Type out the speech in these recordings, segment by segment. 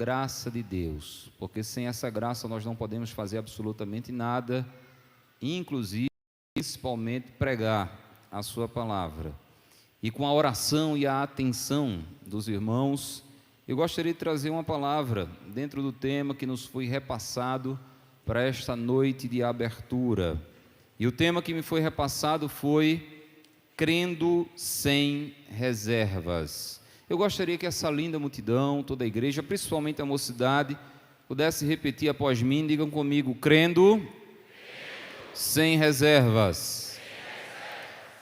graça de Deus, porque sem essa graça nós não podemos fazer absolutamente nada, inclusive, principalmente, pregar a sua palavra. E com a oração e a atenção dos irmãos, eu gostaria de trazer uma palavra dentro do tema que nos foi repassado para esta noite de abertura. E o tema que me foi repassado foi crendo sem reservas. Eu gostaria que essa linda multidão, toda a igreja, principalmente a mocidade, pudesse repetir após mim. Digam comigo: crendo sem reservas.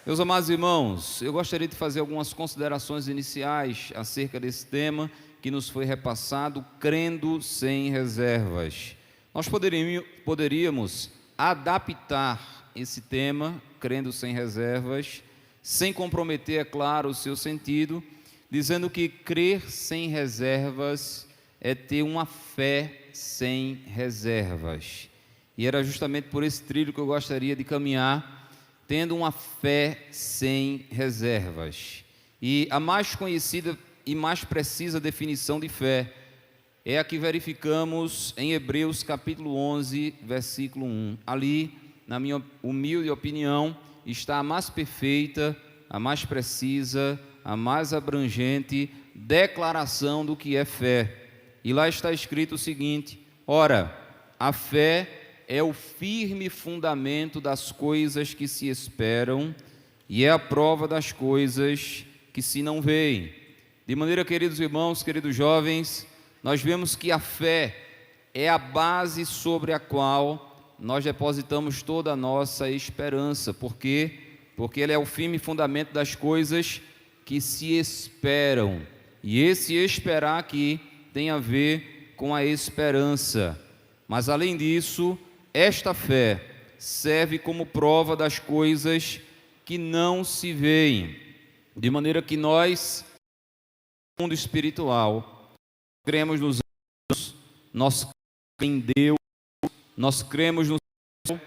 Meus amados irmãos, eu gostaria de fazer algumas considerações iniciais acerca desse tema que nos foi repassado, crendo sem reservas. Nós poderíamos adaptar esse tema, crendo sem reservas, sem comprometer, é claro, o seu sentido, dizendo que crer sem reservas é ter uma fé sem reservas. E era justamente por esse trilho que eu gostaria de caminhar, tendo uma fé sem reservas. E a mais conhecida e mais precisa definição de fé é a que verificamos em Hebreus capítulo 11, versículo 1. Ali, na minha humilde opinião, está a mais perfeita, a mais precisa, a mais abrangente declaração do que é fé. E lá está escrito o seguinte: ora, a fé é o firme fundamento das coisas que se esperam e é a prova das coisas que se não veem. De maneira, queridos irmãos, queridos jovens, nós vemos que a fé é a base sobre a qual nós depositamos toda a nossa esperança. Por quê? Porque ela é o firme fundamento das coisas que se esperam. E esse esperar aqui tem a ver com a esperança. Mas além disso, esta fé serve como prova das coisas que não se veem. De maneira que nós, no mundo espiritual, cremos nos anjos, nós cremos em Deus, nós cremos no céu,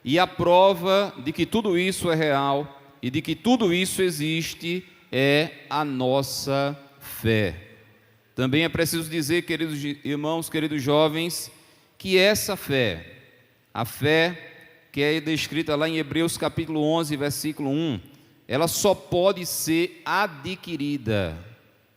e a prova de que tudo isso é real e de que tudo isso existe é a nossa fé. Também é preciso dizer, queridos irmãos, queridos jovens, que essa fé, a fé que é descrita lá em Hebreus capítulo 11, versículo 1, ela só pode ser adquirida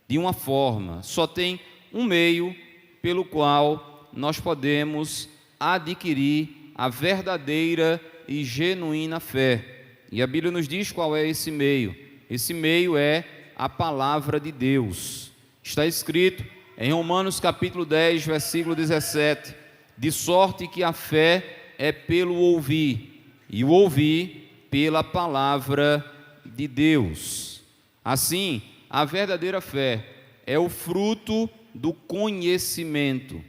de uma forma, só tem um meio pelo qual nós podemos adquirir a verdadeira e genuína fé. E a Bíblia nos diz qual é esse meio. Esse meio é a palavra de Deus. Está escrito em Romanos capítulo 10, versículo 17, de sorte que a fé é pelo ouvir, e o ouvir pela palavra de Deus. Assim, a verdadeira fé é o fruto do conhecimento,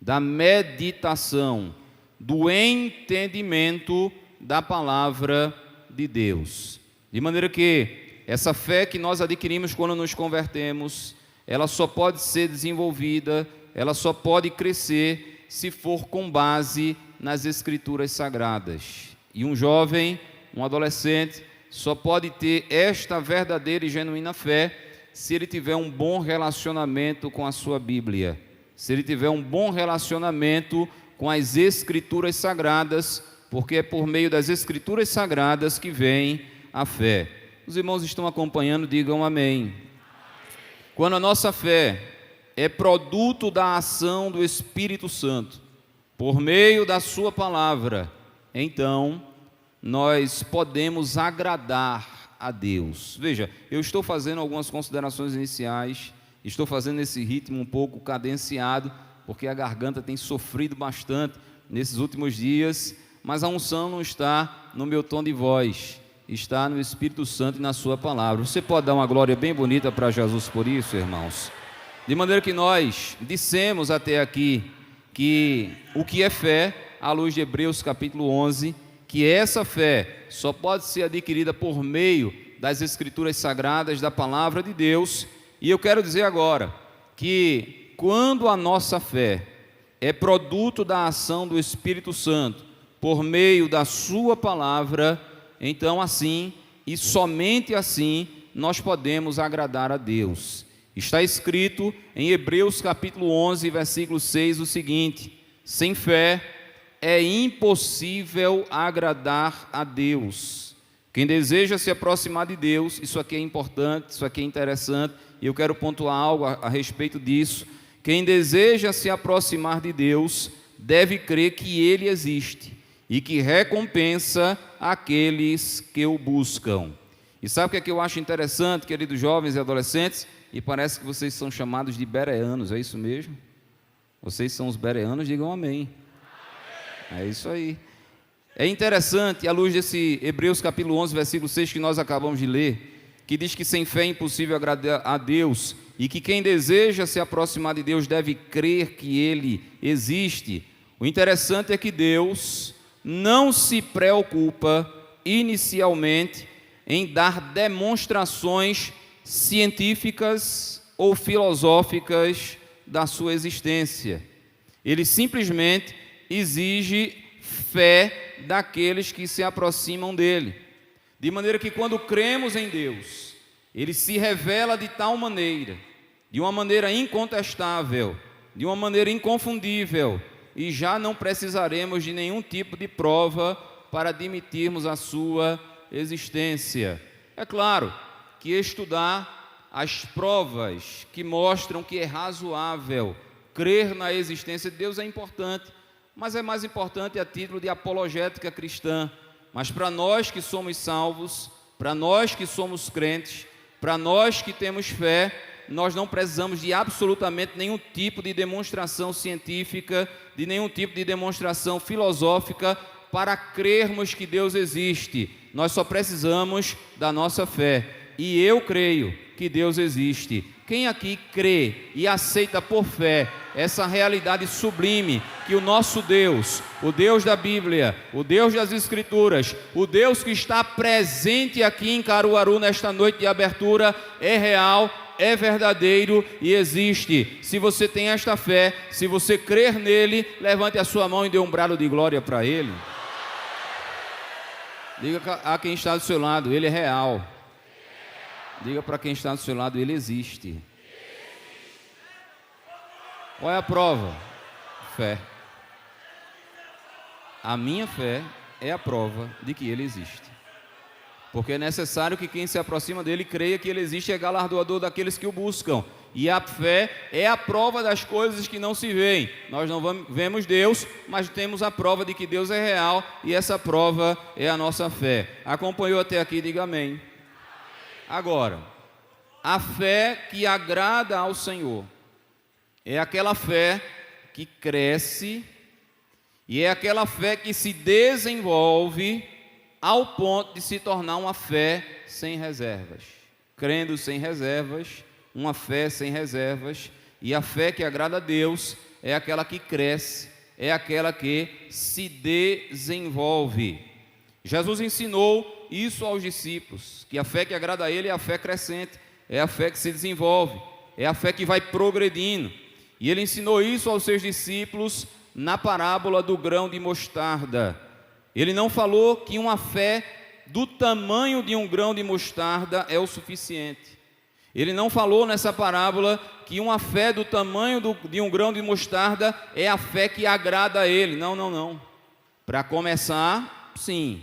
da meditação, do entendimento da palavra de Deus. De maneira que essa fé que nós adquirimos quando nos convertemos, ela só pode ser desenvolvida, ela só pode crescer se for com base nas Escrituras Sagradas. E um jovem, um adolescente, só pode ter esta verdadeira e genuína fé se ele tiver um bom relacionamento com a sua Bíblia, se ele tiver um bom relacionamento com as Escrituras Sagradas, porque é por meio das Escrituras Sagradas que vem a fé. Os irmãos estão acompanhando, digam amém. Quando a nossa fé é produto da ação do Espírito Santo, por meio da sua palavra, então nós podemos agradar a Deus. Veja, eu estou fazendo algumas considerações iniciais, estou fazendo esse ritmo um pouco cadenciado, porque a garganta tem sofrido bastante nesses últimos dias, mas a unção não está no meu tom de voz, está no Espírito Santo e na sua palavra. Você pode dar uma glória bem bonita para Jesus por isso, irmãos? De maneira que nós dissemos até aqui que o que é fé, à luz de Hebreus capítulo 11, que essa fé só pode ser adquirida por meio das Escrituras Sagradas, da palavra de Deus. E eu quero dizer agora que quando a nossa fé é produto da ação do Espírito Santo por meio da sua palavra, então assim e somente assim nós podemos agradar a Deus. Está escrito em Hebreus capítulo 11, versículo 6, o seguinte: sem fé é impossível agradar a Deus. Quem deseja se aproximar de Deus, isso aqui é importante, isso aqui é interessante, e eu quero pontuar algo a respeito disso. Quem deseja se aproximar de Deus deve crer que Ele existe e que recompensa aqueles que o buscam. E sabe o que é que eu acho interessante, queridos jovens e adolescentes? E parece que vocês são chamados de bereanos, é isso mesmo? Vocês são os bereanos, digam amém. É isso aí. É interessante, à luz desse Hebreus capítulo 11, versículo 6 que nós acabamos de ler, que diz que sem fé é impossível agradar a Deus e que quem deseja se aproximar de Deus deve crer que Ele existe. O interessante é que Deus não se preocupa inicialmente em dar demonstrações científicas ou filosóficas da sua existência. Ele simplesmente exige fé daqueles que se aproximam dele. De maneira que quando cremos em Deus, Ele se revela de tal maneira, de uma maneira incontestável, de uma maneira inconfundível, e já não precisaremos de nenhum tipo de prova para admitirmos a sua existência. É claro que estudar as provas que mostram que é razoável crer na existência de Deus é importante, mas é mais importante a título de apologética cristã. Mas para nós que somos salvos, para nós que somos crentes, para nós que temos fé, nós não precisamos de absolutamente nenhum tipo de demonstração científica, de nenhum tipo de demonstração filosófica para crermos que Deus existe. Nós só precisamos da nossa fé. E eu creio que Deus existe. Quem aqui crê e aceita por fé essa realidade sublime que o nosso Deus, o Deus da Bíblia, o Deus das Escrituras, o Deus que está presente aqui em Caruaru nesta noite de abertura, é real, é verdadeiro e existe? Se você tem esta fé, se você crer nele, levante a sua mão e dê um brado de glória para ele. Diga a quem está do seu lado, ele é real. Diga para quem está do seu lado, ele existe. Qual é a prova? Fé. A minha fé é a prova de que ele existe. Porque é necessário que quem se aproxima dele creia que ele existe e é galardoador daqueles que o buscam. E a fé é a prova das coisas que não se veem. Nós não vemos Deus, mas temos a prova de que Deus é real e essa prova é a nossa fé. Acompanhou até aqui, diga amém. Agora, a fé que agrada ao Senhor é aquela fé que cresce e é aquela fé que se desenvolve ao ponto de se tornar uma fé sem reservas. Crendo sem reservas, uma fé sem reservas, e a fé que agrada a Deus é aquela que cresce, é aquela que se desenvolve. Jesus ensinou isso aos discípulos, que a fé que agrada a Ele é a fé crescente, é a fé que se desenvolve, é a fé que vai progredindo. E Ele ensinou isso aos seus discípulos na parábola do grão de mostarda. Ele não falou que uma fé do tamanho de um grão de mostarda é o suficiente. Ele não falou nessa parábola que uma fé do tamanho de um grão de mostarda é a fé que agrada a Ele. Não, não, não. Para começar, sim,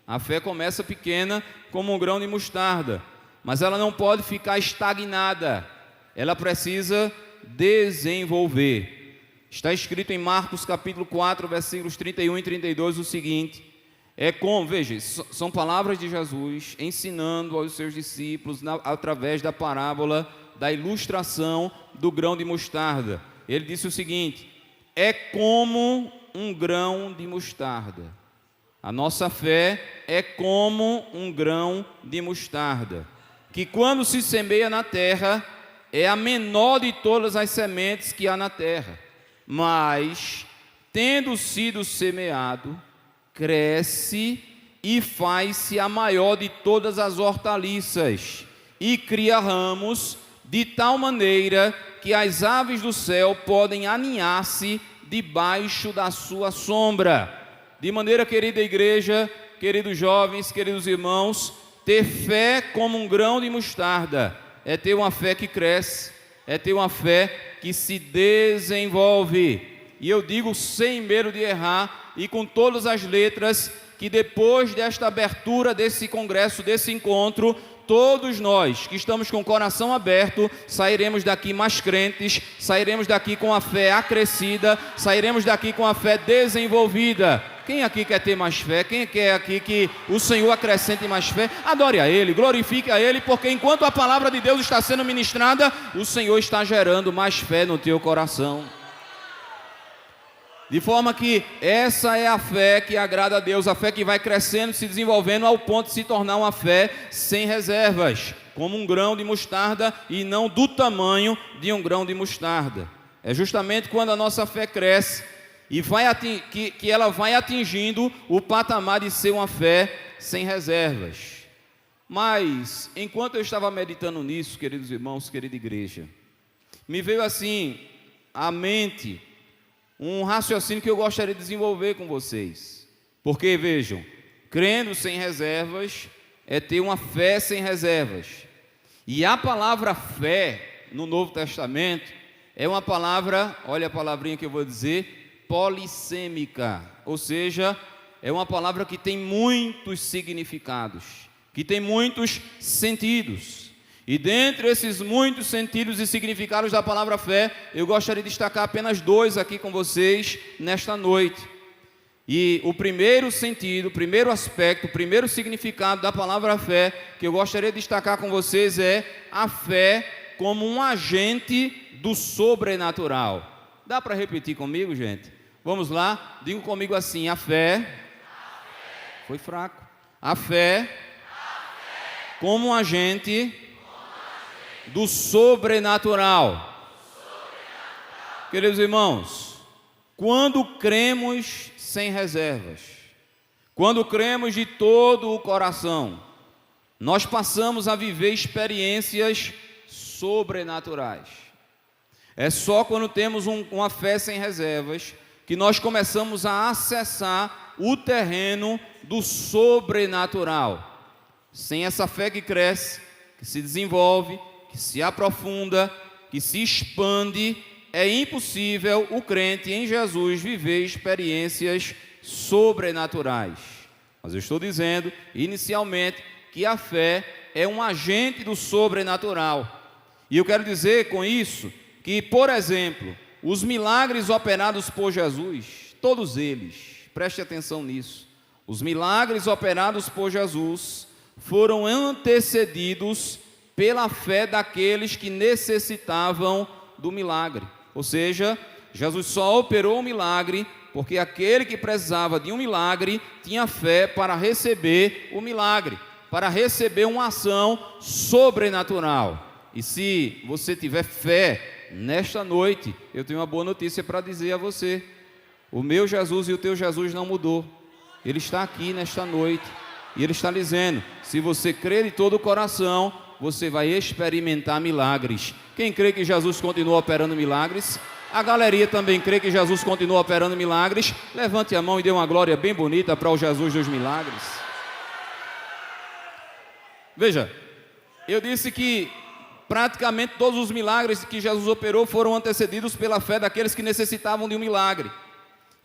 a fé começa pequena como um grão de mostarda, mas ela não pode ficar estagnada, ela precisa desenvolver. Está escrito em Marcos capítulo 4, versículos 31 e 32 o seguinte: veja, são palavras de Jesus ensinando aos seus discípulos através da parábola da ilustração do grão de mostarda. Ele disse o seguinte: é como um grão de mostarda. A nossa fé é como um grão de mostarda, que quando se semeia na terra, é a menor de todas as sementes que há na terra, mas, tendo sido semeado, cresce e faz-se a maior de todas as hortaliças, e cria ramos, de tal maneira que as aves do céu podem aninhar-se debaixo da sua sombra. De maneira, querida igreja, queridos jovens, queridos irmãos, ter fé como um grão de mostarda é ter uma fé que cresce, é ter uma fé que se desenvolve. E eu digo sem medo de errar e com todas as letras, que depois desta abertura desse congresso, desse encontro, todos nós que estamos com o coração aberto, sairemos daqui mais crentes, sairemos daqui com a fé acrescida, sairemos daqui com a fé desenvolvida. Quem aqui quer ter mais fé? Quem quer aqui que o Senhor acrescente mais fé? Adore a Ele, glorifique a Ele, porque enquanto a palavra de Deus está sendo ministrada, o Senhor está gerando mais fé no teu coração. De forma que essa é a fé que agrada a Deus, a fé que vai crescendo, se desenvolvendo ao ponto de se tornar uma fé sem reservas, como um grão de mostarda e não do tamanho de um grão de mostarda. É justamente quando a nossa fé cresce e que ela vai atingindo o patamar de ser uma fé sem reservas. Mas, enquanto eu estava meditando nisso, queridos irmãos, querida igreja, me veio assim à mente um raciocínio que eu gostaria de desenvolver com vocês. Porque, vejam, crendo sem reservas é ter uma fé sem reservas. E a palavra fé no Novo Testamento é uma palavra, olha a palavrinha que eu vou dizer, polissêmica. Ou seja, é uma palavra que tem muitos significados, que tem muitos sentidos. E dentre esses muitos sentidos e significados da palavra fé, eu gostaria de destacar apenas dois aqui com vocês nesta noite. E o primeiro sentido, o primeiro aspecto, o primeiro significado da palavra fé que eu gostaria de destacar com vocês é a fé como um agente do sobrenatural. Dá para repetir comigo, gente? Vamos lá, digo comigo assim, a fé, foi fraco, a fé como um agente do sobrenatural. Queridos irmãos, quando cremos sem reservas, quando cremos de todo o coração, nós passamos a viver experiências sobrenaturais. É só quando temos uma fé sem reservas que nós começamos a acessar o terreno do sobrenatural. Sem essa fé que cresce, que se desenvolve, que se aprofunda, que se expande, é impossível o crente em Jesus viver experiências sobrenaturais. Mas eu estou dizendo, inicialmente, que a fé é um agente do sobrenatural. E eu quero dizer com isso que, por exemplo, os milagres operados por Jesus, todos eles, preste atenção nisso, os milagres operados por Jesus foram antecedidos pela fé daqueles que necessitavam do milagre. Ou seja, Jesus só operou o milagre porque aquele que precisava de um milagre tinha fé para receber o milagre, para receber uma ação sobrenatural. E se você tiver fé nesta noite, eu tenho uma boa notícia para dizer a você: o meu Jesus e o teu Jesus não mudou. Ele está aqui nesta noite e Ele está dizendo: se você crer de todo o coração, você vai experimentar milagres. Quem crê que Jesus continua operando milagres? A galeria também crê que Jesus continua operando milagres? Levante a mão e dê uma glória bem bonita para o Jesus dos milagres. Veja, eu disse que praticamente todos os milagres que Jesus operou foram antecedidos pela fé daqueles que necessitavam de um milagre.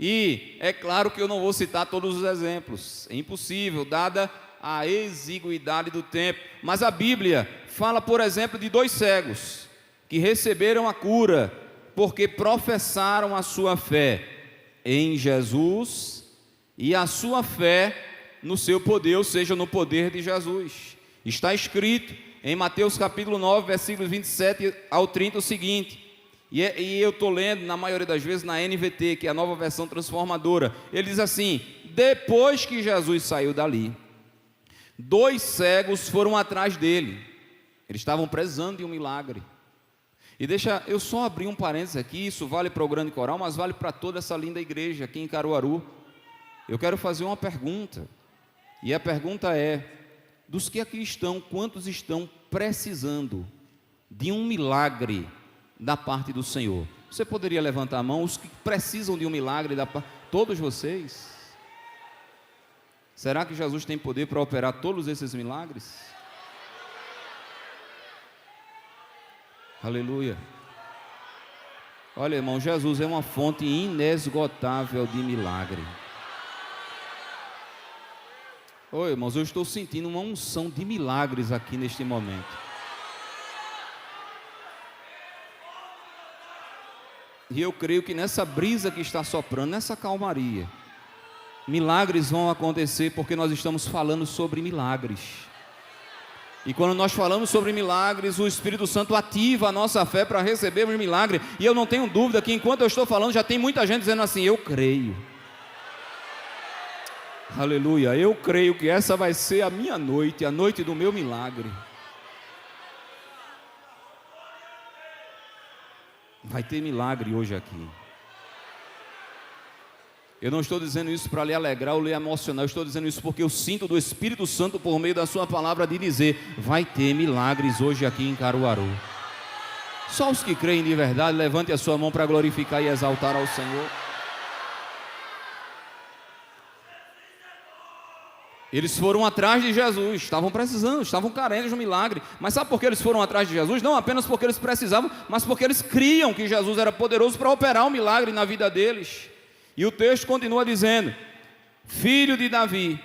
E é claro que eu não vou citar todos os exemplos, é impossível, dada a exiguidade do tempo. Mas a Bíblia fala, por exemplo, de 2 cegos que receberam a cura porque professaram a sua fé em Jesus e a sua fé no seu poder, ou seja, no poder de Jesus. Está escrito em Mateus capítulo 9, versículos 27 ao 30 o seguinte, e eu estou lendo na maioria das vezes na NVT, que é a nova versão transformadora. Ele diz assim: depois que Jesus saiu dali, 2 cegos foram atrás dele. Eles estavam precisando de um milagre. E deixa eu só abrir um parênteses aqui, isso vale para o Grande Coral, mas vale para toda essa linda igreja aqui em Caruaru. Eu quero fazer uma pergunta, e a pergunta é: dos que aqui estão, quantos estão precisando de um milagre da parte do Senhor? Você poderia levantar a mão, os que precisam de um milagre da parte, todos vocês? Será que Jesus tem poder para operar todos esses milagres? Aleluia. Olha, irmão, Jesus é uma fonte inesgotável de milagre. Oi, irmãos, eu estou sentindo uma unção de milagres aqui neste momento. E eu creio que nessa brisa que está soprando, nessa calmaria, milagres vão acontecer porque nós estamos falando sobre milagres. E quando nós falamos sobre milagres, o Espírito Santo ativa a nossa fé para recebermos milagre. E eu não tenho dúvida que enquanto eu estou falando, já tem muita gente dizendo assim: eu creio. Aleluia, eu creio que essa vai ser a minha noite, a noite do meu milagre. Vai ter milagre hoje aqui. Eu não estou dizendo isso para lhe alegrar ou lhe emocionar, eu estou dizendo isso porque eu sinto do Espírito Santo por meio da sua palavra de dizer: vai ter milagres hoje aqui em Caruaru. Só os que creem de verdade, levante a sua mão para glorificar e exaltar ao Senhor. Eles foram atrás de Jesus, estavam precisando, estavam carentes de um milagre. Mas sabe por que eles foram atrás de Jesus? Não apenas porque eles precisavam, mas porque eles criam que Jesus era poderoso para operar um milagre na vida deles. E o texto continua dizendo: Filho de Davi,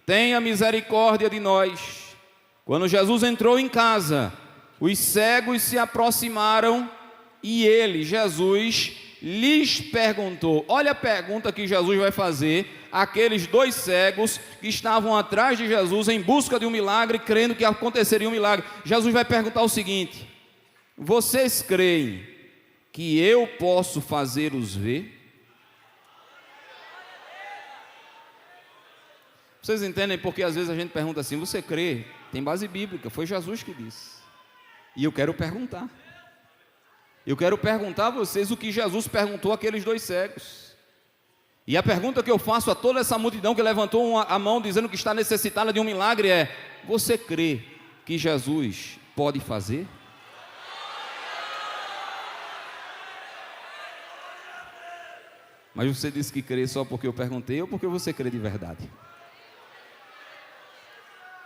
tenha misericórdia de nós. Quando Jesus entrou em casa, os cegos se aproximaram e ele, Jesus, lhes perguntou. Olha a pergunta que Jesus vai fazer àqueles dois cegos que estavam atrás de Jesus em busca de um milagre, crendo que aconteceria um milagre. Jesus vai perguntar o seguinte: vocês creem que eu posso fazê-los ver? Vocês entendem porque às vezes a gente pergunta assim: você crê? Tem base bíblica, foi Jesus que disse. E eu quero perguntar. Eu quero perguntar a vocês o que Jesus perguntou àqueles dois cegos. E a pergunta que eu faço a toda essa multidão que levantou a mão dizendo que está necessitada de um milagre é: você crê que Jesus pode fazer? Mas você disse que crê só porque eu perguntei ou porque você crê de verdade?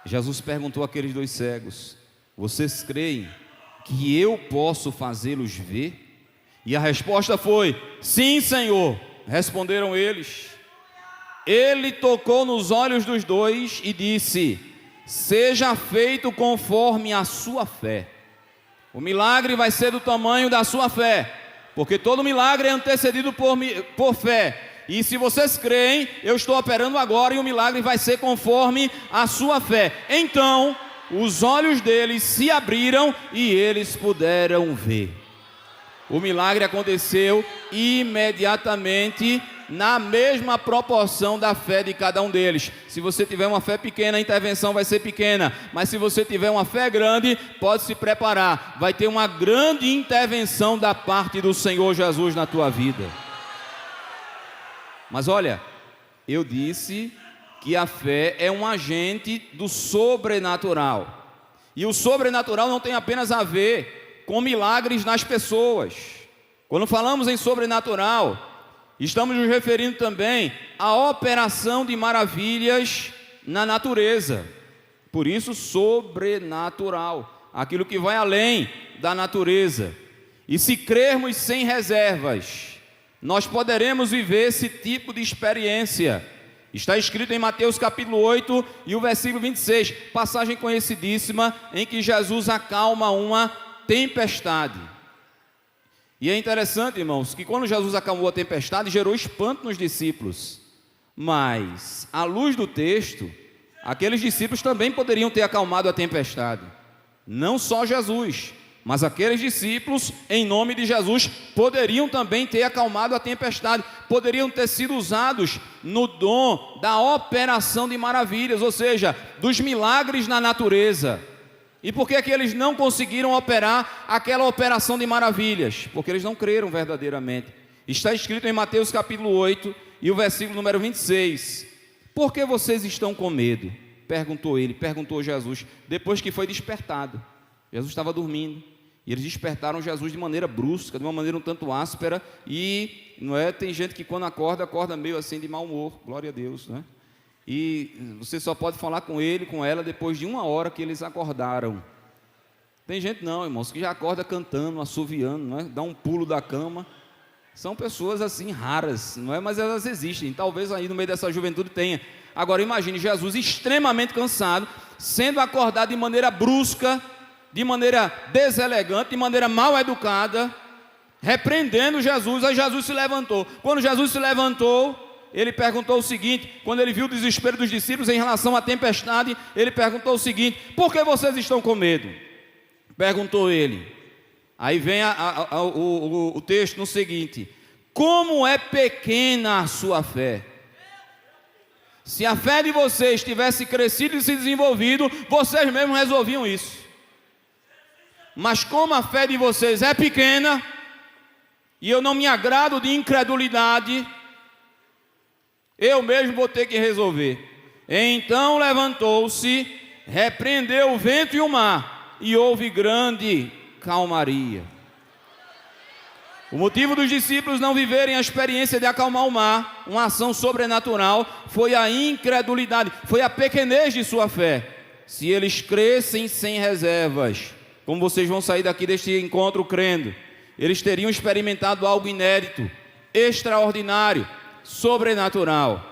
Jesus perguntou àqueles dois cegos: vocês creem que eu posso fazê-los ver? E a resposta foi: sim, Senhor. Responderam eles. Ele tocou nos olhos dos dois e disse: seja feito conforme a sua fé. O milagre vai ser do tamanho da sua fé, porque todo milagre é antecedido por fé. E se vocês creem, eu estou operando agora e o milagre vai ser conforme a sua fé. Então os olhos deles se abriram e eles puderam ver. O milagre aconteceu imediatamente, na mesma proporção da fé de cada um deles. Se você tiver uma fé pequena, a intervenção vai ser pequena. Mas se você tiver uma fé grande, pode se preparar. Vai ter uma grande intervenção da parte do Senhor Jesus na tua vida. Mas olha, eu disse que a fé é um agente do sobrenatural. E o sobrenatural não tem apenas a ver com milagres nas pessoas. Quando falamos em sobrenatural, estamos nos referindo também à operação de maravilhas na natureza. Por isso, sobrenatural, aquilo que vai além da natureza. E se crermos sem reservas, nós poderemos viver esse tipo de experiência. Está escrito em Mateus capítulo 8 e o versículo 26, passagem conhecidíssima em que Jesus acalma uma tempestade. E é interessante, irmãos, que quando Jesus acalmou a tempestade, gerou espanto nos discípulos. Mas, à luz do texto, aqueles discípulos também poderiam ter acalmado a tempestade. Não só Jesus, mas aqueles discípulos, em nome de Jesus, poderiam também ter acalmado a tempestade, poderiam ter sido usados no dom da operação de maravilhas, ou seja, dos milagres na natureza. E por que é que eles não conseguiram operar aquela operação de maravilhas? Porque eles não creram verdadeiramente. Está escrito em Mateus capítulo 8 e o versículo número 26. Por que vocês estão com medo? Perguntou Jesus, depois que foi despertado. Jesus estava dormindo. E eles despertaram Jesus de maneira brusca, de uma maneira um tanto áspera. E tem gente que quando acorda meio assim de mau humor. Glória a Deus, né? E você só pode falar com ele, com ela, depois de 1 hora que eles acordaram. Tem gente não, irmãos, que já acorda cantando, assoviando, né? Dá um pulo da cama São pessoas assim raras, não é? Mas elas existem. Talvez aí no meio dessa juventude tenha. Agora imagine Jesus extremamente cansado, sendo acordado de maneira brusca, de maneira deselegante, de maneira mal educada, repreendendo Jesus. Aí Jesus se levantou. Quando Jesus se levantou, ele perguntou o seguinte, quando ele viu o desespero dos discípulos em relação à tempestade, ele perguntou o seguinte: por que vocês estão com medo? Perguntou ele. Aí vem o texto no seguinte: como é pequena a sua fé. Se a fé de vocês tivesse crescido e se desenvolvido, vocês mesmos resolviam isso. Mas como a fé de vocês é pequena, e eu não me agrado de incredulidade, eu mesmo vou ter que resolver. Então levantou-se, repreendeu o vento e o mar, e houve grande calmaria. O motivo dos discípulos não viverem a experiência de acalmar o mar, uma ação sobrenatural, foi a incredulidade, foi a pequenez de sua fé. Se eles crescem sem reservas, como vocês vão sair daqui deste encontro crendo, eles teriam experimentado algo inédito, extraordinário, sobrenatural.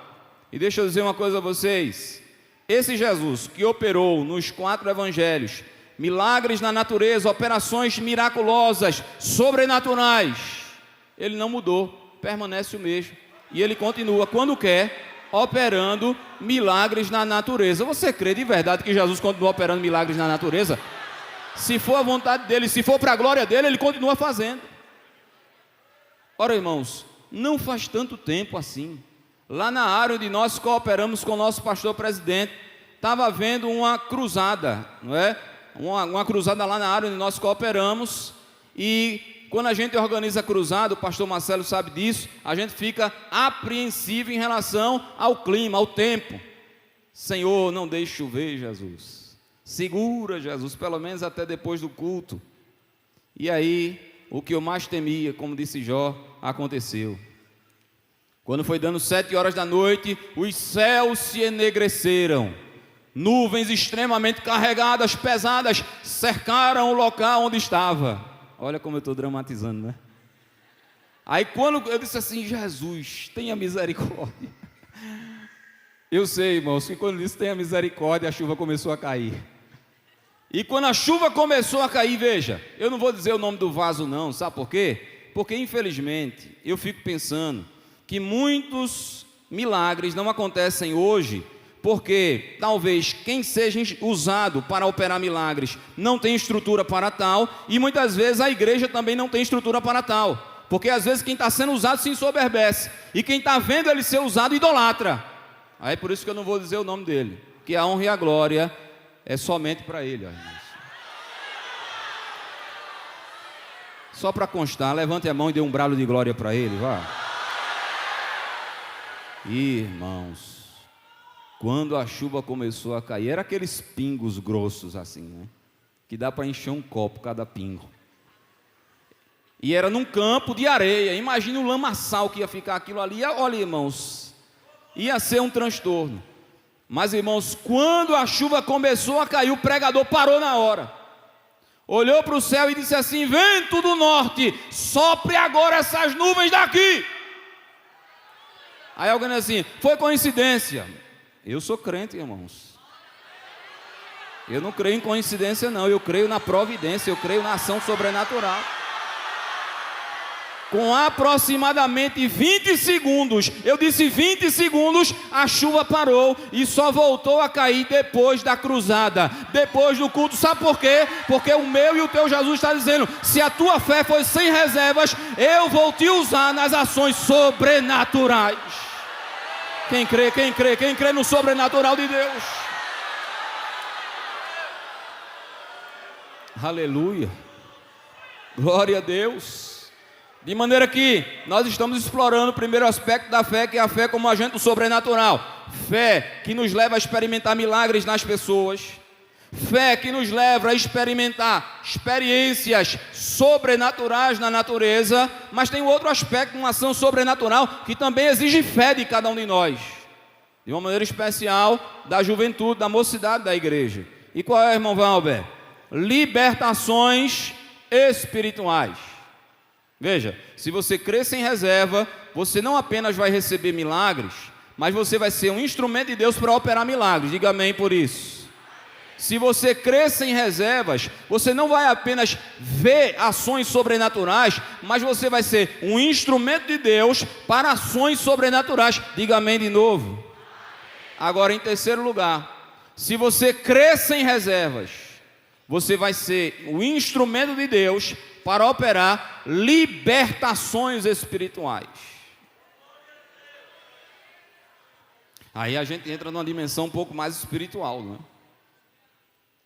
E deixa eu dizer uma coisa a vocês: esse Jesus que operou nos 4 evangelhos milagres na natureza, operações miraculosas, sobrenaturais, ele não mudou, permanece o mesmo, e ele continua, quando quer, operando milagres na natureza. Você crê de verdade que Jesus continua operando milagres na natureza? Se for a vontade dele, se for para a glória dele, ele continua fazendo. Ora, irmãos, não faz tanto tempo assim, lá na área onde nós cooperamos com o nosso pastor presidente, estava havendo uma cruzada, não é? Uma cruzada lá na área onde nós cooperamos, e quando a gente organiza a cruzada, o pastor Marcelo sabe disso, a gente fica apreensivo em relação ao clima, ao tempo. Senhor, não deixe chover, Jesus. Segura, Jesus, pelo menos até depois do culto. E aí, o que eu mais temia, como disse Jó, aconteceu. Quando foi dando 7 horas da noite, os céus se enegreceram. Nuvens extremamente carregadas, pesadas, cercaram o local onde estava. Olha como eu estou dramatizando, né? Aí quando eu disse assim: Jesus, tenha misericórdia. Eu sei, irmãos, que quando eu disse tenha misericórdia, a chuva começou a cair. E quando a chuva começou a cair, veja, eu não vou dizer o nome do vaso não, sabe por quê? Porque infelizmente, eu fico pensando que muitos milagres não acontecem hoje, porque talvez quem seja usado para operar milagres não tem estrutura para tal, e muitas vezes a igreja também não tem estrutura para tal, porque às vezes quem está sendo usado se ensoberbece, e quem está vendo ele ser usado idolatra. Aí por isso que eu não vou dizer o nome dele, que a honra e a glória é somente para ele. Só para constar, levante a mão e dê um brado de glória para ele, vá. Irmãos, quando a chuva começou a cair, era aqueles pingos grossos assim, né? Que dá para encher um copo cada pingo. E era num campo de areia. Imagina o lamaçal que ia ficar aquilo ali. Olha, irmãos, ia ser um transtorno. Mas, irmãos, quando a chuva começou a cair, o pregador parou na hora. Olhou para o céu e disse assim: vento do norte, sopre agora essas nuvens daqui. Aí alguém diz assim: foi coincidência. Eu sou crente, irmãos. Eu não creio em coincidência não, eu creio na providência, eu creio na ação sobrenatural. Com aproximadamente 20 segundos, eu disse 20 segundos, a chuva parou e só voltou a cair depois da cruzada, depois do culto. Sabe por quê? Porque o meu e o teu Jesus está dizendo: se a tua fé foi sem reservas, eu vou te usar nas ações sobrenaturais. Quem crê, quem crê, quem crê no sobrenatural de Deus? Aleluia, glória a Deus. De maneira que nós estamos explorando o primeiro aspecto da fé, que é a fé como agente do sobrenatural. Fé que nos leva a experimentar milagres nas pessoas. Fé que nos leva a experimentar experiências sobrenaturais na natureza. Mas tem outro aspecto, uma ação sobrenatural, que também exige fé de cada um de nós. De uma maneira especial, da juventude, da mocidade da igreja. E qual é, irmão Valber? Libertações espirituais. Veja, se você crer sem reserva, você não apenas vai receber milagres, mas você vai ser um instrumento de Deus para operar milagres. Diga amém por isso. Se você crer sem reservas, você não vai apenas ver ações sobrenaturais, mas você vai ser um instrumento de Deus para ações sobrenaturais. Diga amém de novo. Agora, em terceiro lugar, se você crer sem reservas, você vai ser o instrumento de Deus para operar libertações espirituais. Aí a gente entra numa dimensão um pouco mais espiritual, não é?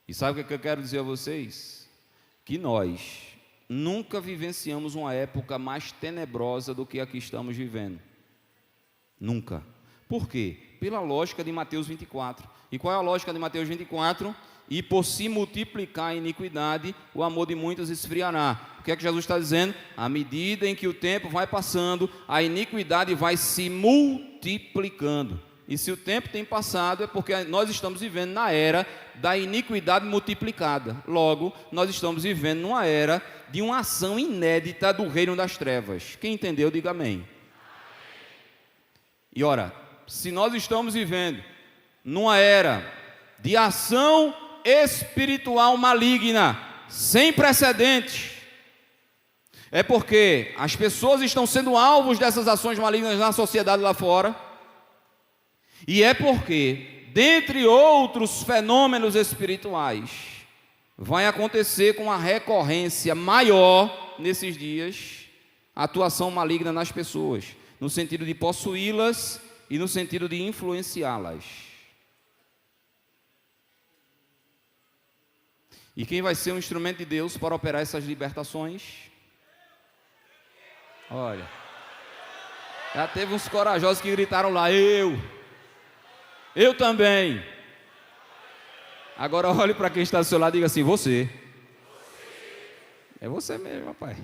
E sabe o que eu quero dizer a vocês? Que nós nunca vivenciamos uma época mais tenebrosa do que a que estamos vivendo. Nunca. Por quê? Pela lógica de Mateus 24. E qual é a lógica de Mateus 24? E por se multiplicar a iniquidade, o amor de muitos esfriará. O que é que Jesus está dizendo? À medida em que o tempo vai passando, a iniquidade vai se multiplicando. E se o tempo tem passado, é porque nós estamos vivendo na era da iniquidade multiplicada. Logo, nós estamos vivendo numa era de uma ação inédita do reino das trevas. Quem entendeu, diga amém. E ora, se nós estamos vivendo numa era de ação espiritual maligna, sem precedentes, é porque as pessoas estão sendo alvos dessas ações malignas na sociedade lá fora, e é porque, dentre outros fenômenos espirituais, vai acontecer com uma recorrência maior nesses dias, a atuação maligna nas pessoas, no sentido de possuí-las e no sentido de influenciá-las. E quem vai ser um instrumento de Deus para operar essas libertações? Olha, já teve uns corajosos que gritaram lá, eu também. Agora olhe para quem está do seu lado e diga assim, você. É você mesmo, rapaz.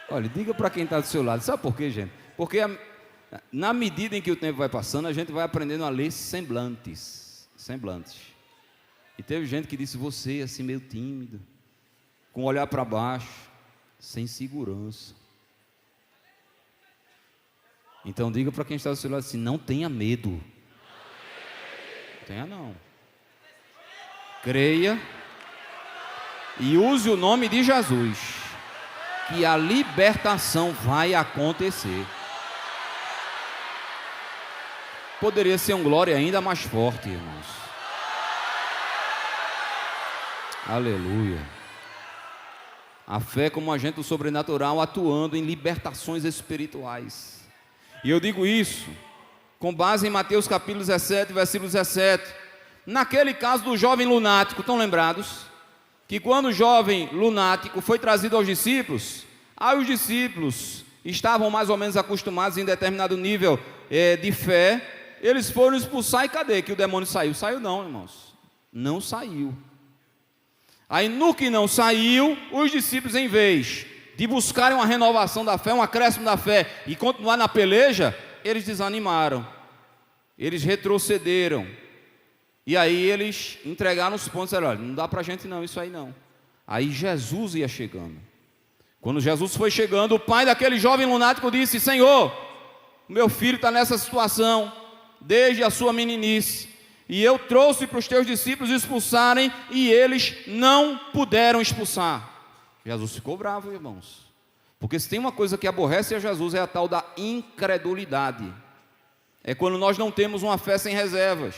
Olha, diga para quem está do seu lado, sabe por quê, gente? Porque na medida em que o tempo vai passando, a gente vai aprendendo a ler semblantes. E teve gente que disse, você assim meio tímido, com o olhar para baixo, sem segurança. Então diga para quem está do seu lado assim, não tenha medo. Não tenha não. Creia e use o nome de Jesus, que a libertação vai acontecer. Poderia ser um glória ainda mais forte, irmãos. Aleluia. A fé como um agente sobrenatural atuando em libertações espirituais. E eu digo isso com base em Mateus capítulo 17, versículo 17. Naquele caso do jovem lunático, estão lembrados? Que quando o jovem lunático foi trazido aos discípulos, aí os discípulos estavam mais ou menos acostumados em determinado nível de fé, eles foram expulsar e cadê que o demônio saiu? Saiu não, irmãos. Não saiu. Aí no que não saiu, os discípulos, em vez de buscarem uma renovação da fé, um acréscimo da fé e continuar na peleja, eles desanimaram, eles retrocederam. E aí eles entregaram os pontos e disseram, olha, não dá para a gente não, isso aí não. Aí Jesus ia chegando. Quando Jesus foi chegando, o pai daquele jovem lunático disse, Senhor, meu filho está nessa situação, desde a sua meninice, e eu trouxe para os teus discípulos expulsarem, e eles não puderam expulsar. Jesus ficou bravo, irmãos, porque se tem uma coisa que aborrece a Jesus, é a tal da incredulidade. É quando nós não temos uma fé sem reservas.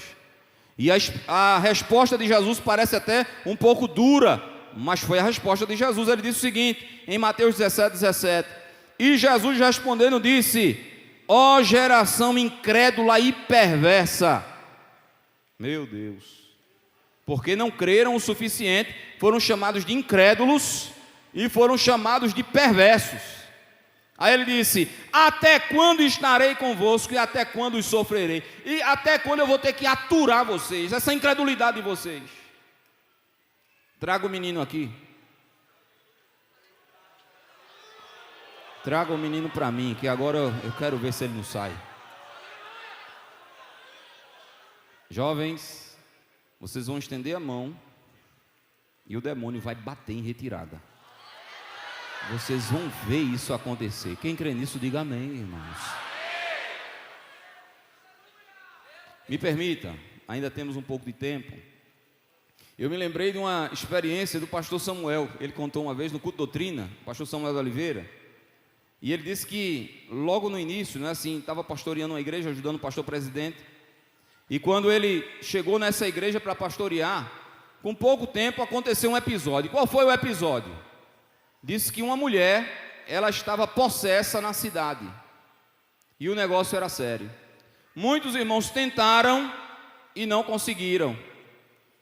E a resposta de Jesus parece até um pouco dura, mas foi a resposta de Jesus. Ele disse o seguinte, em Mateus 17, 17, e Jesus respondendo disse, ó geração incrédula e perversa, meu Deus, porque não creram o suficiente, foram chamados de incrédulos e foram chamados de perversos. Aí ele disse, até quando estarei convosco e até quando os sofrerei? E até quando eu vou ter que aturar vocês, essa incredulidade de vocês? Traga o menino aqui. Traga o menino para mim, que agora eu quero ver se ele não sai. Jovens, vocês vão estender a mão e o demônio vai bater em retirada. Vocês vão ver isso acontecer. Quem crê nisso, diga amém, irmãos. Me permita, ainda temos um pouco de tempo. Eu me lembrei de uma experiência do pastor Samuel. Ele contou uma vez no culto doutrina, o pastor Samuel de Oliveira. E ele disse que logo no início, né, assim, estava pastoreando uma igreja, ajudando o pastor presidente. E quando ele chegou nessa igreja para pastorear, com pouco tempo aconteceu um episódio. Qual foi o episódio? Disse que uma mulher, ela estava possessa na cidade. E o negócio era sério. Muitos irmãos tentaram e não conseguiram.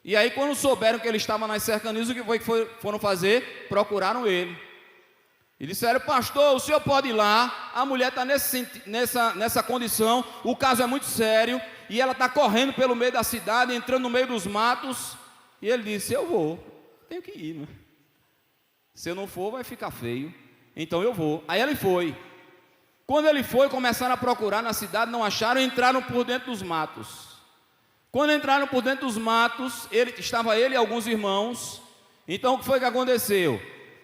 E aí quando souberam que ele estava nas cercanias, o que foi que foram fazer? Procuraram ele. E disseram: pastor, o senhor pode ir lá, a mulher está nessa condição, o caso é muito sério, e ela está correndo pelo meio da cidade, entrando no meio dos matos. E ele disse: eu vou, tenho que ir, né? Se eu não for, vai ficar feio, então eu vou. Aí ele foi. Quando ele foi, começaram a procurar na cidade, não acharam, entraram por dentro dos matos. Quando entraram por dentro dos matos, estava ele e alguns irmãos. Então o que foi que aconteceu?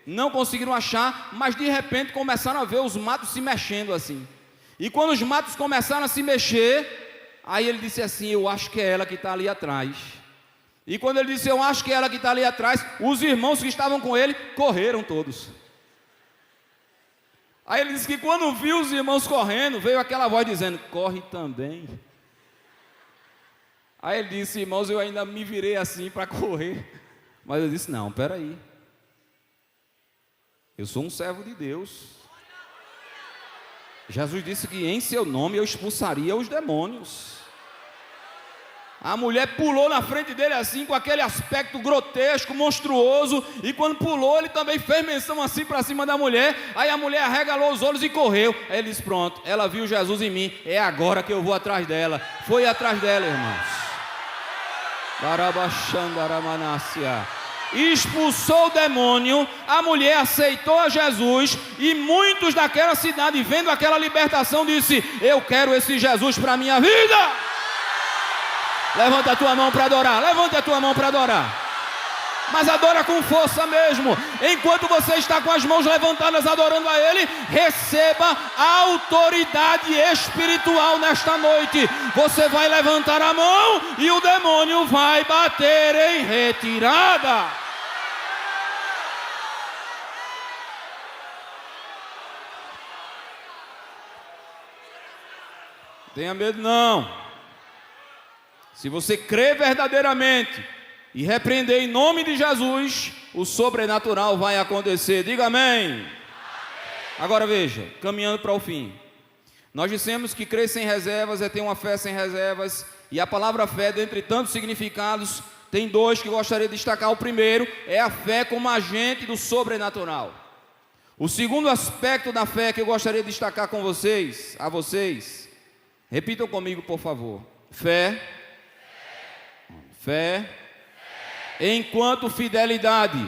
Não conseguiram achar, mas de repente começaram a ver os matos se mexendo assim. E quando os matos começaram a se mexer, aí ele disse assim: eu acho que é ela que está ali atrás. E quando ele disse: eu acho que é ela que está ali atrás, os irmãos que estavam com ele correram todos. Aí ele disse que quando viu os irmãos correndo, veio aquela voz dizendo: corre também. Aí ele disse: irmãos, eu ainda me virei assim para correr. Mas eu disse: não, peraí. Eu sou um servo de Deus. Jesus disse que em seu nome eu expulsaria os demônios. A mulher pulou na frente dele assim, com aquele aspecto grotesco, monstruoso. E quando pulou, ele também fez menção assim para cima da mulher. Aí a mulher arregalou os olhos e correu. Aí ele disse: pronto, ela viu Jesus em mim, é agora que eu vou atrás dela. Foi atrás dela, irmãos. Expulsou o demônio, a mulher aceitou a Jesus, e muitos daquela cidade, vendo aquela libertação, disse: eu quero esse Jesus para a minha vida. Levanta a tua mão para adorar, levanta a tua mão para adorar, mas adora com força mesmo. Enquanto você está com as mãos levantadas adorando a Ele, receba a autoridade espiritual nesta noite. Você vai levantar a mão e o demônio vai bater em retirada. Tenha medo não. Se você crê verdadeiramente e repreender em nome de Jesus, o sobrenatural vai acontecer. Diga amém. Amém. Agora veja, caminhando para o fim. Nós dissemos que crer sem reservas é ter uma fé sem reservas. E a palavra fé, dentre tantos significados, tem dois que gostaria de destacar. O primeiro é a fé como agente do sobrenatural. O segundo aspecto da fé que eu gostaria de destacar com vocês, repitam comigo, por favor. Fé. Enquanto fidelidade.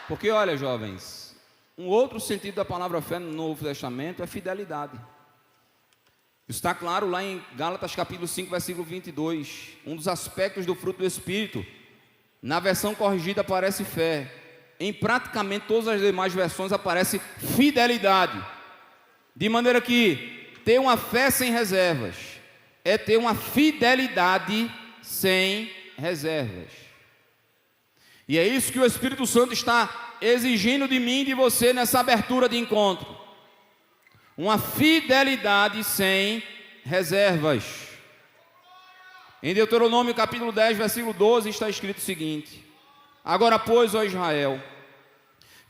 Porque olha, jovens, um outro sentido da palavra fé no Novo Testamento é fidelidade. Está claro lá em Gálatas capítulo 5, versículo 22. Um dos aspectos do fruto do Espírito, na versão corrigida aparece fé. Em praticamente todas as demais versões aparece fidelidade. De maneira que ter uma fé sem reservas é ter uma fidelidade sem reservas. E é isso que o Espírito Santo está exigindo de mim e de você nessa abertura de encontro. Uma fidelidade sem reservas. Em Deuteronômio capítulo 10, versículo 12, está escrito o seguinte: agora, pois, ó Israel,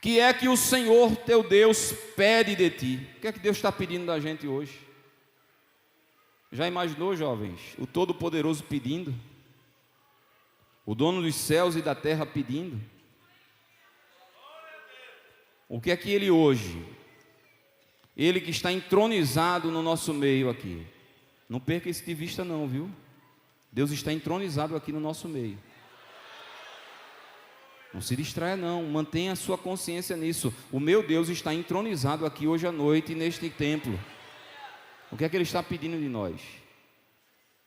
que é que o Senhor teu Deus pede de ti? O que é que Deus está pedindo da gente hoje? Já imaginou, jovens, o Todo-Poderoso pedindo? O dono dos céus e da terra pedindo? O que é que Ele hoje, Ele que está entronizado no nosso meio aqui, não perca isso de vista não, viu? Deus está entronizado aqui no nosso meio. Não se distraia não, mantenha a sua consciência nisso. O meu Deus está entronizado aqui hoje à noite neste templo. O que é que Ele está pedindo de nós?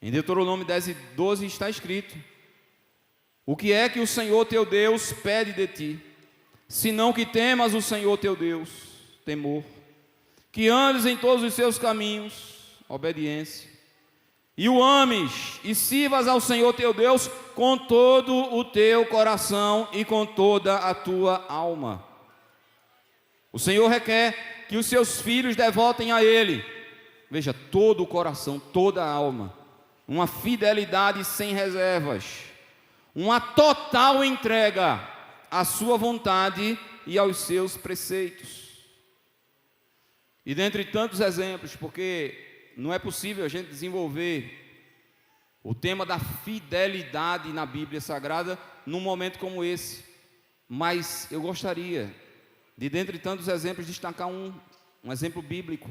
Em Deuteronômio 10:12 está escrito: o que é que o Senhor teu Deus pede de ti, senão que temas o Senhor teu Deus, temor, que andes em todos os seus caminhos, obediência, e o ames e sirvas ao Senhor teu Deus com todo o teu coração e com toda a tua alma. O Senhor requer que os seus filhos devotem a Ele, veja, todo o coração, toda a alma, uma fidelidade sem reservas, uma total entrega à sua vontade e aos seus preceitos. E dentre tantos exemplos, porque não é possível a gente desenvolver o tema da fidelidade na Bíblia Sagrada num momento como esse, mas eu gostaria de, dentre tantos exemplos, destacar um exemplo bíblico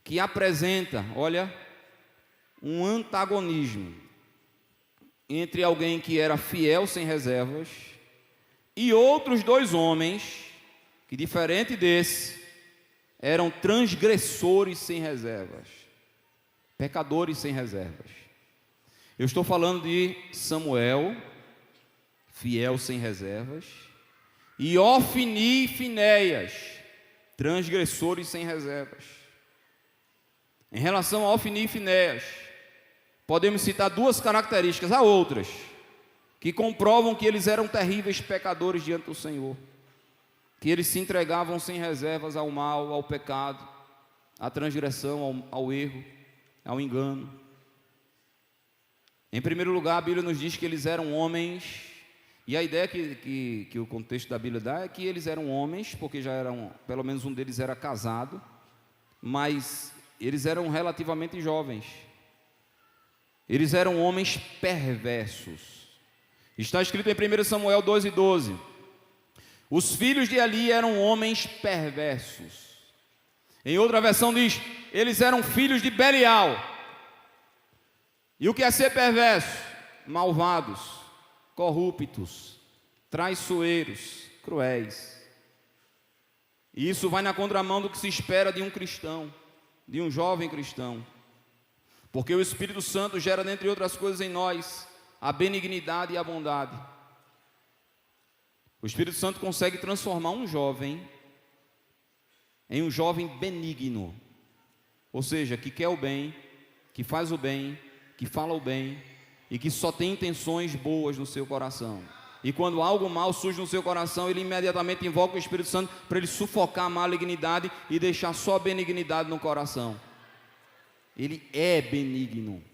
que apresenta, olha, um antagonismo entre alguém que era fiel sem reservas e outros dois homens que, diferente desse, eram transgressores sem reservas, pecadores sem reservas. Eu estou falando de Samuel, fiel sem reservas, e Ofni e Finéias, transgressores sem reservas. Em relação a Ofni e Finéias, podemos citar duas características, há outras, que comprovam que eles eram terríveis pecadores diante do Senhor, que eles se entregavam sem reservas ao mal, ao pecado, à transgressão, ao erro, ao engano. Em primeiro lugar, a Bíblia nos diz que eles eram homens, e a ideia que o contexto da Bíblia dá é que eles eram homens, porque já eram, pelo menos um deles era casado, mas eles eram relativamente jovens. Eles eram homens perversos. Está escrito em 1 Samuel 2:12. Os filhos de Eli eram homens perversos. Em outra versão diz, eles eram filhos de Belial. E o que é ser perverso? Malvados, corruptos, traiçoeiros, cruéis. E isso vai na contramão do que se espera de um cristão, de um jovem cristão. Porque o Espírito Santo gera, dentre outras coisas, em nós a benignidade e a bondade. O Espírito Santo consegue transformar um jovem em um jovem benigno, ou seja, que quer o bem, que faz o bem, que fala o bem e que só tem intenções boas no seu coração. E quando algo mal surge no seu coração, ele imediatamente invoca o Espírito Santo para ele sufocar a malignidade e deixar só a benignidade no coração. Ele é benigno.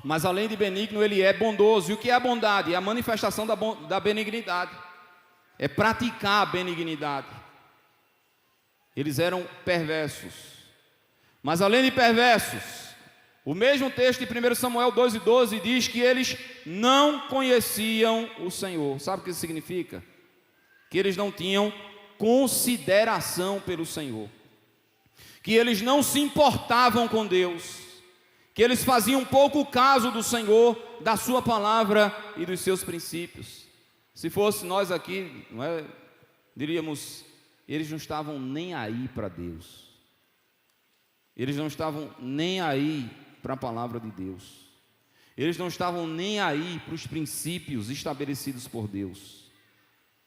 Mas além de benigno, ele é bondoso. E o que é a bondade? É a manifestação da benignidade. É praticar a benignidade. Eles eram perversos. Mas além de perversos, o mesmo texto de 1 Samuel 2:12 diz que eles não conheciam o Senhor. Sabe o que isso significa? Que eles não tinham consideração pelo Senhor, que eles não se importavam com Deus, que eles faziam pouco caso do Senhor, da sua palavra e dos seus princípios. Se fosse nós aqui, não é, diríamos, eles não estavam nem aí para Deus, eles não estavam nem aí para a palavra de Deus, eles não estavam nem aí para os princípios estabelecidos por Deus.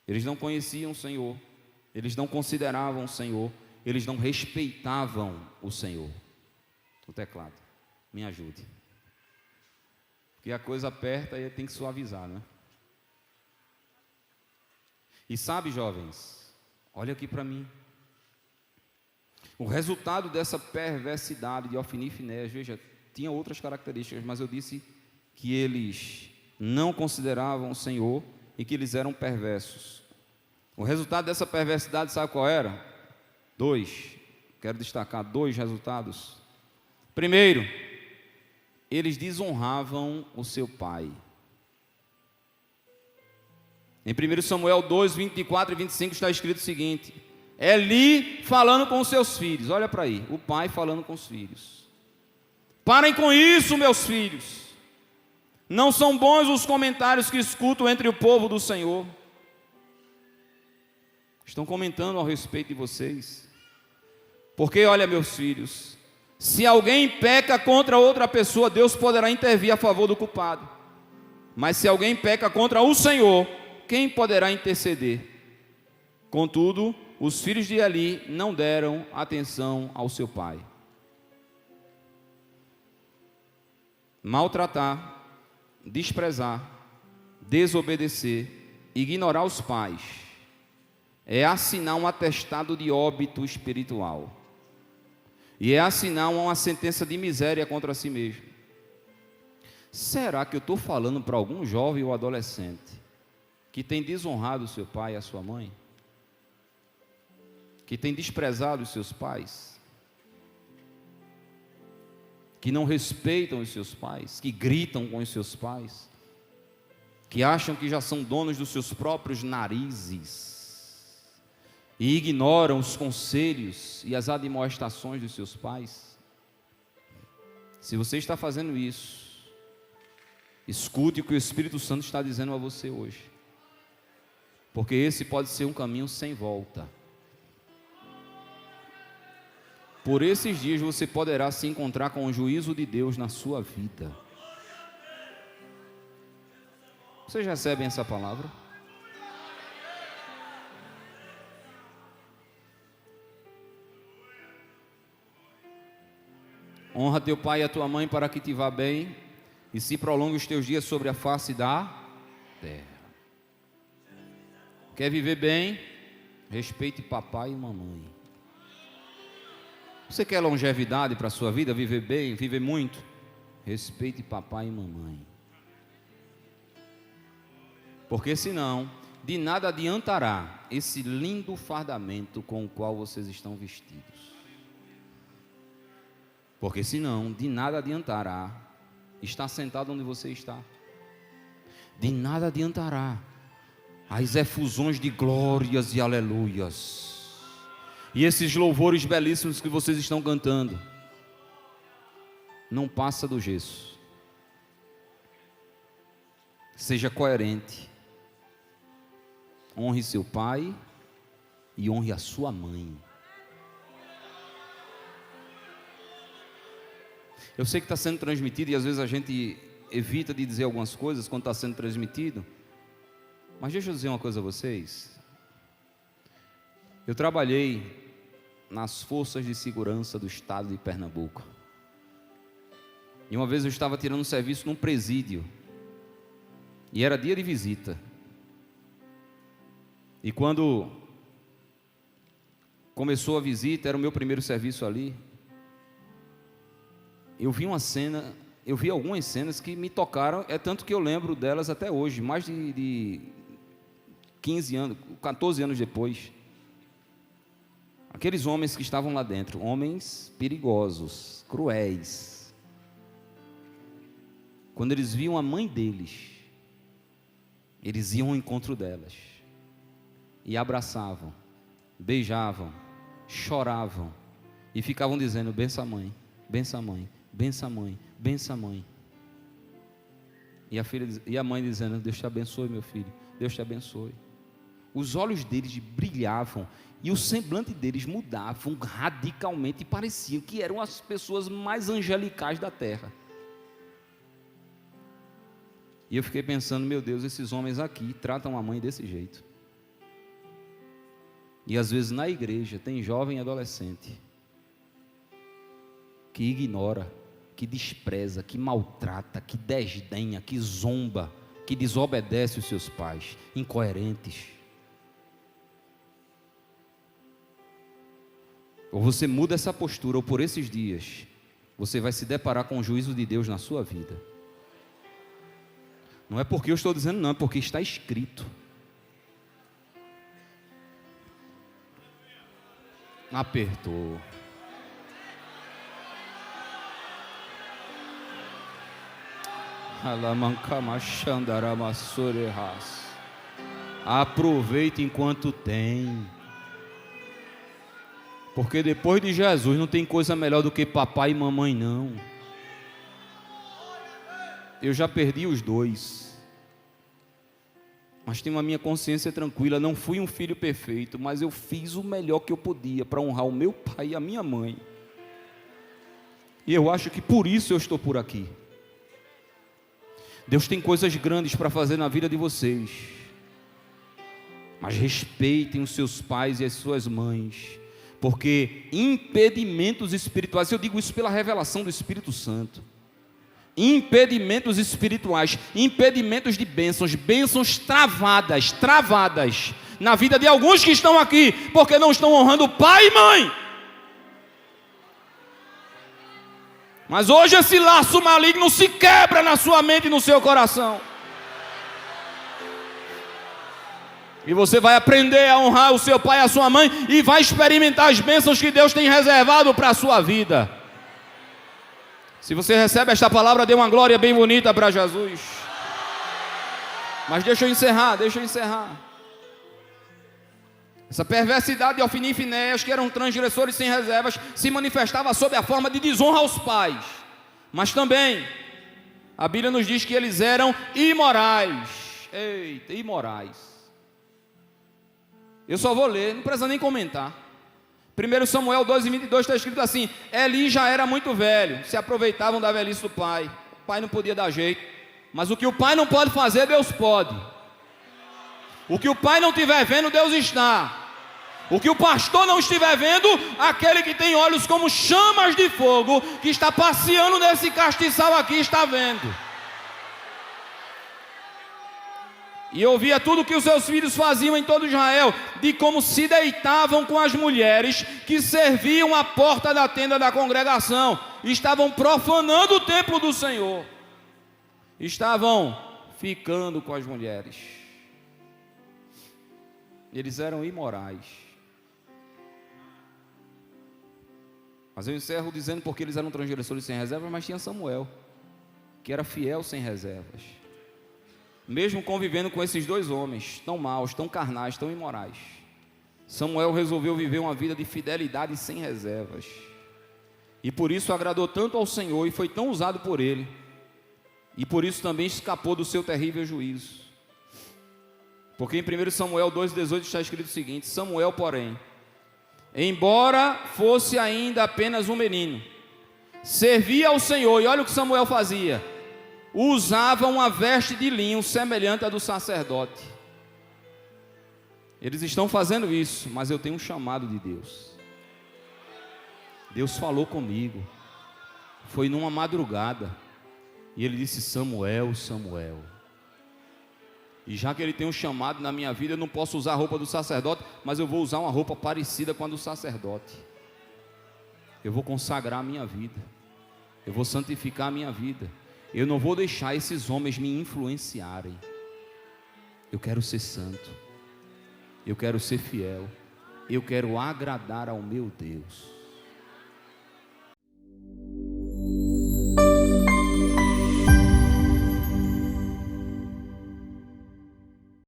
Eles não conheciam o Senhor, eles não consideravam o Senhor, eles não respeitavam o Senhor. O teclado, me ajude, porque a coisa aperta e tem que suavizar, né? E sabe, jovens, olha aqui para mim, o resultado dessa perversidade de Ofni e Finéias, veja, tinha outras características, mas eu disse que eles não consideravam o Senhor e que eles eram perversos. O resultado dessa perversidade, sabe qual era? Quero destacar dois resultados. Primeiro, eles desonravam o seu pai. Em 1 Samuel 2, 24 e 25 está escrito o seguinte: Eli falando com os seus filhos, olha para aí, o pai falando com os filhos: parem com isso, meus filhos, não são bons os comentários que escuto entre o povo do Senhor. Estão comentando ao respeito de vocês, porque olha, meus filhos, Se alguém peca contra outra pessoa, Deus poderá intervir a favor do culpado. Mas se alguém peca contra o Senhor, quem poderá interceder? Contudo, os filhos de Eli não deram atenção ao seu pai. Maltratar, desprezar, desobedecer, ignorar os pais, é assinar um atestado de óbito espiritual. E é assinar uma sentença de miséria contra si mesmo. Será que eu estou falando para algum jovem ou adolescente que tem desonrado o seu pai e a sua mãe? Que tem desprezado os seus pais? Que não respeitam os seus pais? Que gritam com os seus pais? Que acham que já são donos dos seus próprios narizes? E ignoram os conselhos e as admoestações dos seus pais? Se você está fazendo isso, escute o que o Espírito Santo está dizendo a você hoje, porque esse pode ser um caminho sem volta. Por esses dias você poderá se encontrar com o juízo de Deus na sua vida. Vocês recebem essa palavra? Honra teu pai e a tua mãe para que te vá bem e se prolongue os teus dias sobre a face da terra. Quer viver bem? Respeite papai e mamãe. Você quer longevidade para a sua vida? Viver bem, viver muito? Respeite papai e mamãe. Porque senão, de nada adiantará esse lindo fardamento com o qual vocês estão vestidos. Porque senão, de nada adiantará estar sentado onde você está. De nada adiantará as efusões de glórias e aleluias. E esses louvores belíssimos que vocês estão cantando. Não passa do gesso. Seja coerente. Honre seu pai e honre a sua mãe. Eu sei que está sendo transmitido e às vezes a gente evita de dizer algumas coisas quando está sendo transmitido. Mas deixa eu dizer uma coisa a vocês. Eu trabalhei nas forças de segurança do estado de Pernambuco. E uma vez eu estava tirando um serviço num presídio. E era dia de visita. E quando começou a visita, era o meu primeiro serviço ali. Eu vi uma cena, eu vi algumas cenas que me tocaram, é tanto que eu lembro delas até hoje, mais de 15 anos, 14 anos depois. Aqueles homens que estavam lá dentro, homens perigosos, cruéis. Quando eles viam a mãe deles, eles iam ao encontro delas. E abraçavam, beijavam, choravam. E ficavam dizendo, bença mãe, bença mãe, bença mãe, bença mãe. E a mãe dizendo, Deus te abençoe meu filho, Deus te abençoe. Os olhos deles brilhavam e o semblante deles mudavam radicalmente e pareciam que eram as pessoas mais angelicais da terra. E eu fiquei pensando, meu Deus, esses homens aqui tratam a mãe desse jeito. E às vezes na igreja tem jovem e adolescente que ignora, que despreza, que maltrata, que desdenha, que zomba, que desobedece os seus pais, incoerentes. Ou você muda essa postura, ou por esses dias, você vai se deparar com o juízo de Deus na sua vida. Não é porque eu estou dizendo não, é porque está escrito. Apertou. Aproveite enquanto tem. Porque depois de Jesus não tem coisa melhor do que papai e mamãe não. Eu já perdi os dois. Mas tenho a minha consciência tranquila, não fui um filho perfeito, mas eu fiz o melhor que eu podia para honrar o meu pai e a minha mãe. E eu acho que por isso eu estou por aqui. Deus tem coisas grandes para fazer na vida de vocês. Mas respeitem os seus pais e as suas mães, porque impedimentos espirituais, eu digo isso pela revelação do Espírito Santo, impedimentos espirituais, impedimentos de bênçãos travadas na vida de alguns que estão aqui, porque não estão honrando pai e mãe. Mas hoje esse laço maligno se quebra na sua mente e no seu coração. E você vai aprender a honrar o seu pai e a sua mãe, e vai experimentar as bênçãos que Deus tem reservado para a sua vida. Se você recebe esta palavra, dê uma glória bem bonita para Jesus. Mas deixa eu encerrar. Essa perversidade de Ofni e Finéias, que eram transgressores sem reservas, se manifestava sob a forma de desonra aos pais. Mas também, a Bíblia nos diz que eles eram imorais. Eita, imorais. Eu só vou ler, não precisa nem comentar. 1 Samuel 2:22 está escrito assim: Eli já era muito velho, se aproveitavam da velhice do pai. O pai não podia dar jeito, mas o que o pai não pode fazer, Deus pode. O que o pai não estiver vendo, Deus está. O que o pastor não estiver vendo, aquele que tem olhos como chamas de fogo, que está passeando nesse castiçal aqui, está vendo. E ouvia tudo que os seus filhos faziam em todo Israel, de como se deitavam com as mulheres que serviam à porta da tenda da congregação, estavam profanando o templo do Senhor, estavam ficando com as mulheres. Eles eram imorais. Mas eu encerro dizendo porque eles eram transgressores sem reservas, mas tinha Samuel, que era fiel sem reservas. Mesmo convivendo com esses dois homens, tão maus, tão carnais, tão imorais, Samuel resolveu viver uma vida de fidelidade sem reservas. E por isso agradou tanto ao Senhor e foi tão usado por Ele. E por isso também escapou do seu terrível juízo. Porque em 1 Samuel 2,18 está escrito o seguinte: Samuel, porém, embora fosse ainda apenas um menino, servia ao Senhor. E olha o que Samuel fazia: usava uma veste de linho semelhante à do sacerdote. Eles estão fazendo isso, mas eu tenho um chamado de Deus. Deus falou comigo, foi numa madrugada, e Ele disse: Samuel, Samuel. E já que Ele tem um chamado na minha vida, eu não posso usar a roupa do sacerdote, mas eu vou usar uma roupa parecida com a do sacerdote. Eu vou consagrar a minha vida, eu vou santificar a minha vida. Eu não vou deixar esses homens me influenciarem. Eu quero ser santo, eu quero ser fiel, eu quero agradar ao meu Deus.